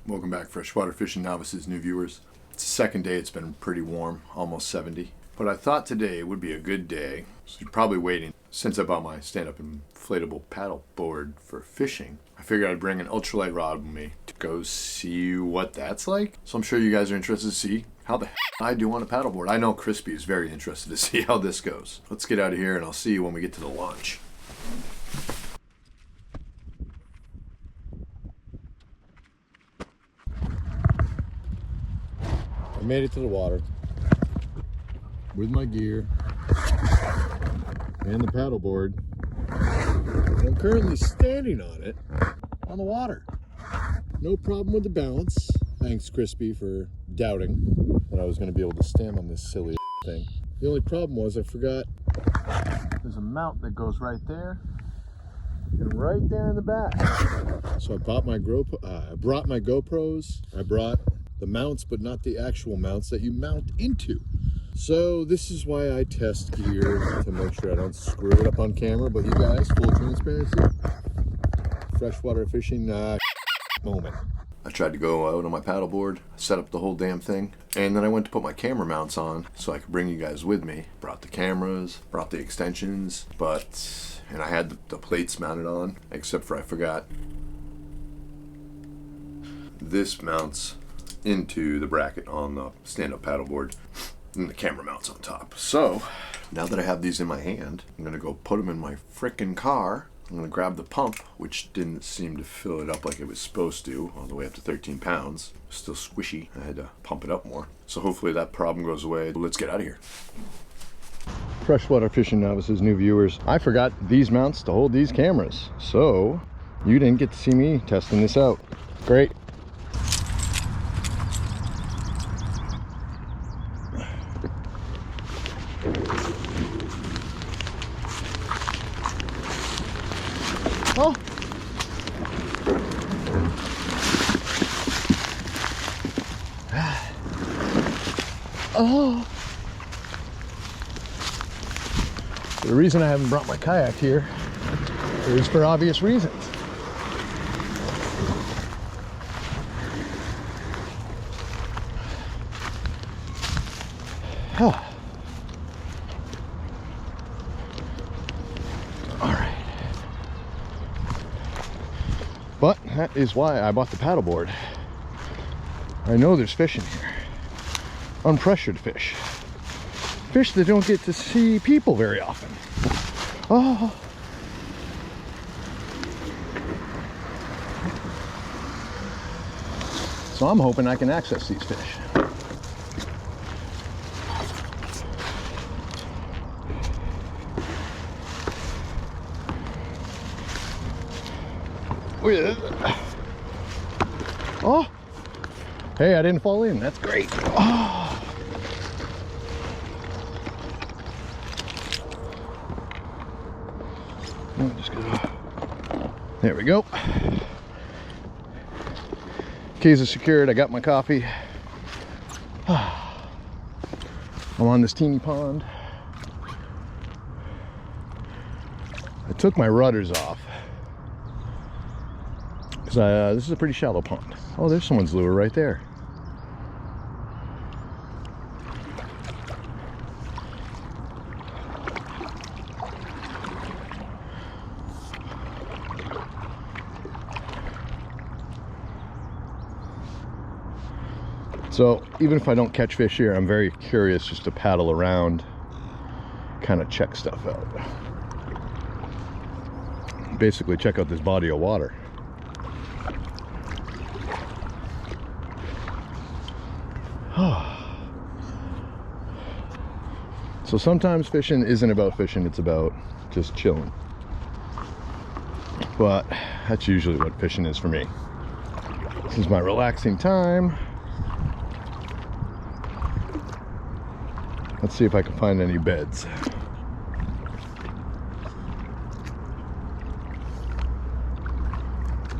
Welcome back, Freshwater Fishing Novices, new viewers. It's the second day, it's been pretty warm, almost 70. But I thought today would be a good day, so you're probably waiting. Since I bought my stand-up inflatable paddle board for fishing, I figured I'd bring an ultralight rod with me to go see what that's like. So I'm sure you guys are interested to see how the heck I do on a paddleboard. I know Crispy is very interested to see how this goes. Let's get out of here and I'll see you when we get to the launch. I made it to the water with my gear and the paddleboard. I'm currently standing on it on the water. No problem with the balance. Thanks, Crispy, for doubting that I was going to be able to stand on this silly thing. The only problem was I forgot there's a mount that goes right there and right there in the back. So I brought my GoPros. I brought the mounts, but not the actual mounts that you mount into. So this is why I test gear, to make sure I don't screw it up on camera. But you guys, full transparency, freshwater fishing moment. I tried to go out on my paddleboard, set up the whole damn thing, and then I went to put my camera mounts on so I could bring you guys with me. Brought the cameras, brought the extensions, and I had the plates mounted on, except for I forgot this mounts into the bracket on the stand-up paddleboard and the camera mounts on top. So now that I have these in my hand, I'm gonna go put them in my frickin' car. I'm gonna grab the pump, which didn't seem to fill it up like it was supposed to, all the way up to 13 pounds. Still squishy. I had to pump it up more. So hopefully that problem goes away. Let's get out of here. Freshwater Fishing Novices, new viewers. I forgot these mounts to hold these cameras, so you didn't get to see me testing this out. Great. Oh. Oh. The reason I haven't brought my kayak here is for obvious reasons. Oh. But that is why I bought the paddleboard. I know there's fish in here. Unpressured fish. Fish that don't get to see people very often. Oh. So I'm hoping I can access these fish. Oh, hey, I didn't fall in. That's great. Oh. I'm just gonna... There we go. Keys are secured. I got my coffee. I'm on this teeny pond. I took my rudders off. This is a pretty shallow pond. Oh, there's someone's lure right there. So even if I don't catch fish here, I'm very curious just to paddle around, kind of check stuff out. Basically check out this body of water. So sometimes fishing isn't about fishing, it's about just chilling. But that's usually what fishing is for me. This is my relaxing time. Let's see if I can find any beds.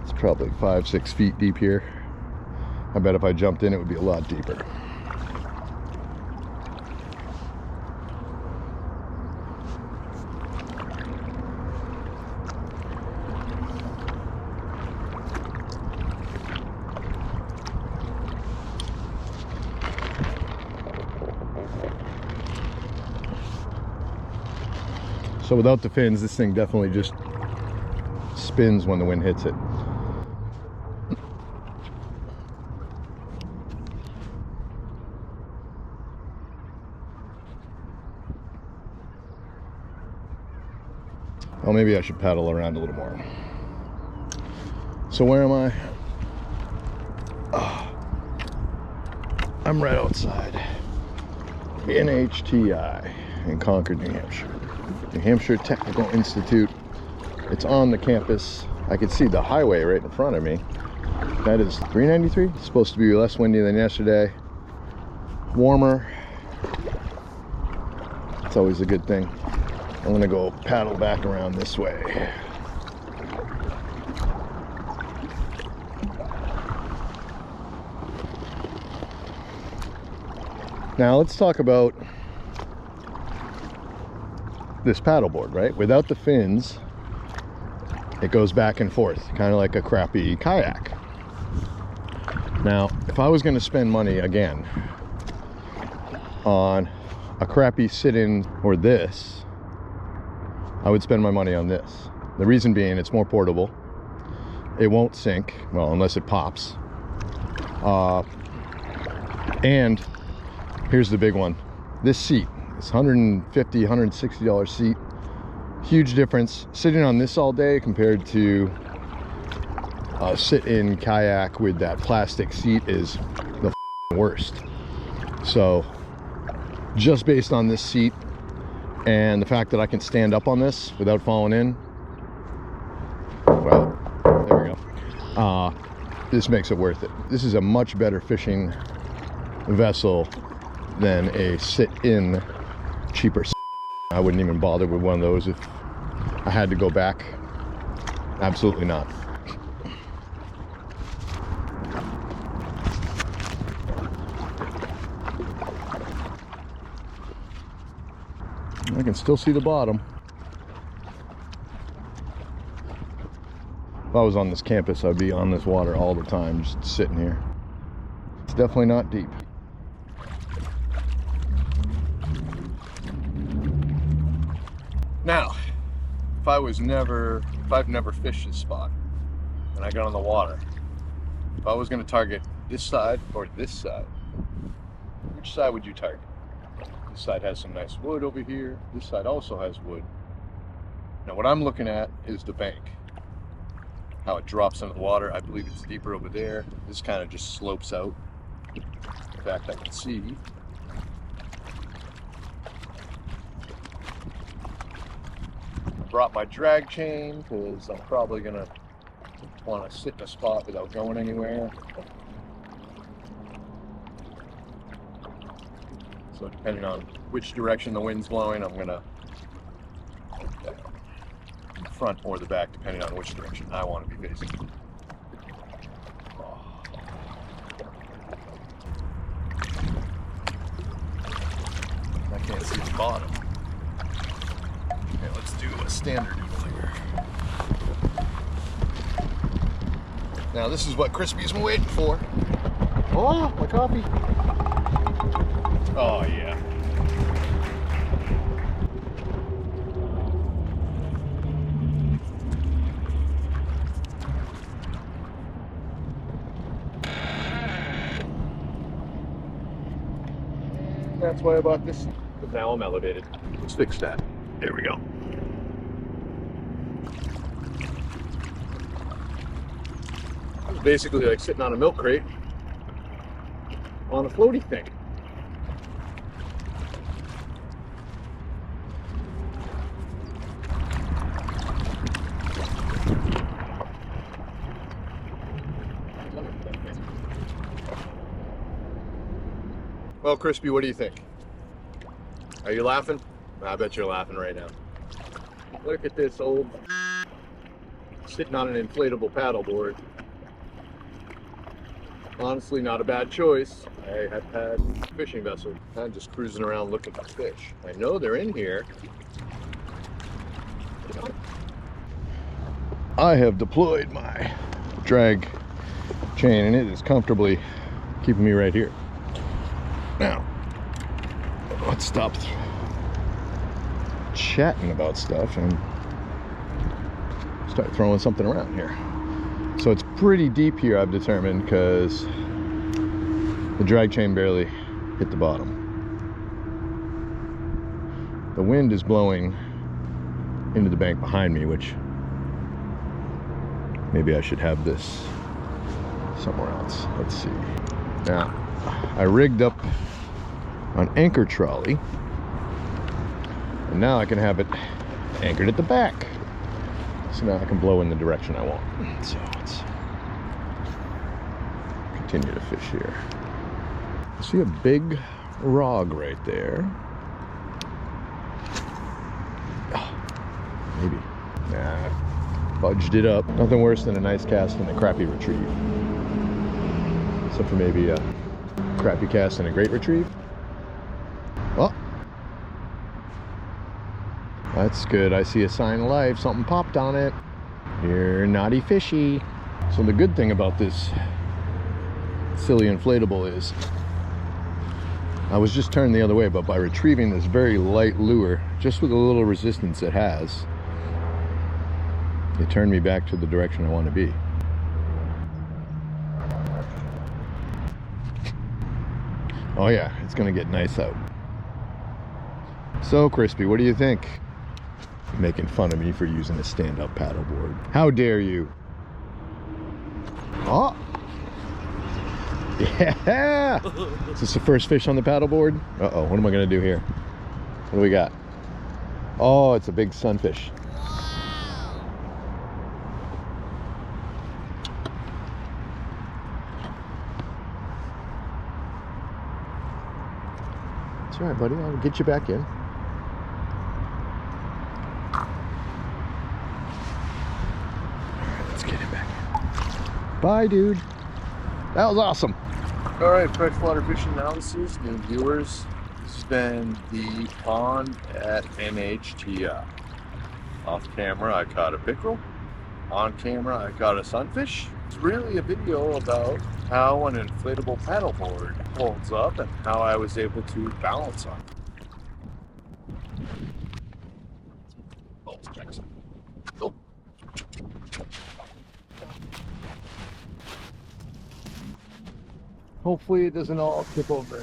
It's probably 5-6 feet deep here. I bet if I jumped in it would be a lot deeper. So without the fins, this thing definitely just spins when the wind hits it. Well, maybe I should paddle around a little more. So where am I? Oh, I'm right outside NHTI in Concord, New Hampshire. New Hampshire Technical Institute. It's on the campus. I can see the highway right in front of me. That is 393. It's supposed to be less windy than yesterday. Warmer. It's always a good thing. I'm gonna go paddle back around this way. Now let's talk about this paddleboard, right? Without the fins, it goes back and forth, kind of like a crappy kayak. Now, if I was gonna spend money again on a crappy sit-in or this, I would spend my money on this. The reason being, it's more portable. It won't sink, well, unless it pops. And here's the big one. This seat, this $150, $160 seat, huge difference. Sitting on this all day compared to a sit-in kayak with that plastic seat is the worst. So, just based on this seat, and the fact that I can stand up on this without falling in, well, there we go. This makes it worth it. This is a much better fishing vessel than a sit-in cheaper. I wouldn't even bother with one of those if I had to go back. Absolutely not. I can still see the bottom. If I was on this campus, I'd be on this water all the time, just sitting here. It's definitely not deep. Now, if I've never fished this spot, and I got on the water, if I was going to target this side or this side, which side would you target? This side has some nice wood over here. This side also has wood. Now what I'm looking at is the bank. How it drops into the water. I believe it's deeper over there. This kind of just slopes out. In fact, I can see. I brought my drag chain because I'm probably gonna want to sit in a spot without going anywhere. So depending on which direction the wind's blowing, I'm gonna in the front or the back, depending on which direction I want to be facing. Oh. I can't see the bottom. Okay, let's do a standard doodle here. Now this is what Crispy's been waiting for. Oh, my coffee. Oh yeah. That's why I bought this. But now I'm elevated. Let's fix that. There we go. It's basically like sitting on a milk crate on a floaty thing. Well, Crispy, what do you think? Are you laughing? I bet you're laughing right now. Look at this old sitting on an inflatable paddleboard. Honestly, not a bad choice. I have had a fishing vessel. I'm just cruising around looking for fish. I know they're in here. I have deployed my drag chain and it is comfortably keeping me right here. Now, let's stop chatting about stuff and start throwing something around here. So it's pretty deep here, I've determined, because the drag chain barely hit the bottom. The wind is blowing into the bank behind me, which maybe I should have this somewhere else. Let's see. Now, I rigged up an anchor trolley, and now I can have it anchored at the back. So now I can blow in the direction I want. So let's continue to fish here. I see a big rog right there. Oh, maybe. Nah, fudged it up. Nothing worse than a nice cast and a crappy retrieve. Except for maybe a crappy cast and a great retrieve. Oh, that's good. I see a sign of life. Something popped on it. You're naughty fishy. So the good thing about this silly inflatable is I was just turned the other way, but by retrieving this very light lure, just with a little resistance it has, it turned me back to the direction I want to be. Oh yeah, it's gonna get nice out. So Crispy, what do you think? Making fun of me for using a stand-up paddleboard. How dare you? Oh! Yeah! Is this the first fish on the paddleboard? Uh-oh, what am I gonna do here? What do we got? Oh, it's a big sunfish. It's all right, buddy. I'll get you back in. Let's get him back in. Bye, dude. That was awesome. All right, freshwater fishing analysis, new viewers. This has been the pond at NHTI. Off camera, I caught a pickerel. On camera, I caught a sunfish. It's really a video about how an inflatable paddleboard holds up and how I was able to balance on it. Oh. Hopefully it doesn't all tip over.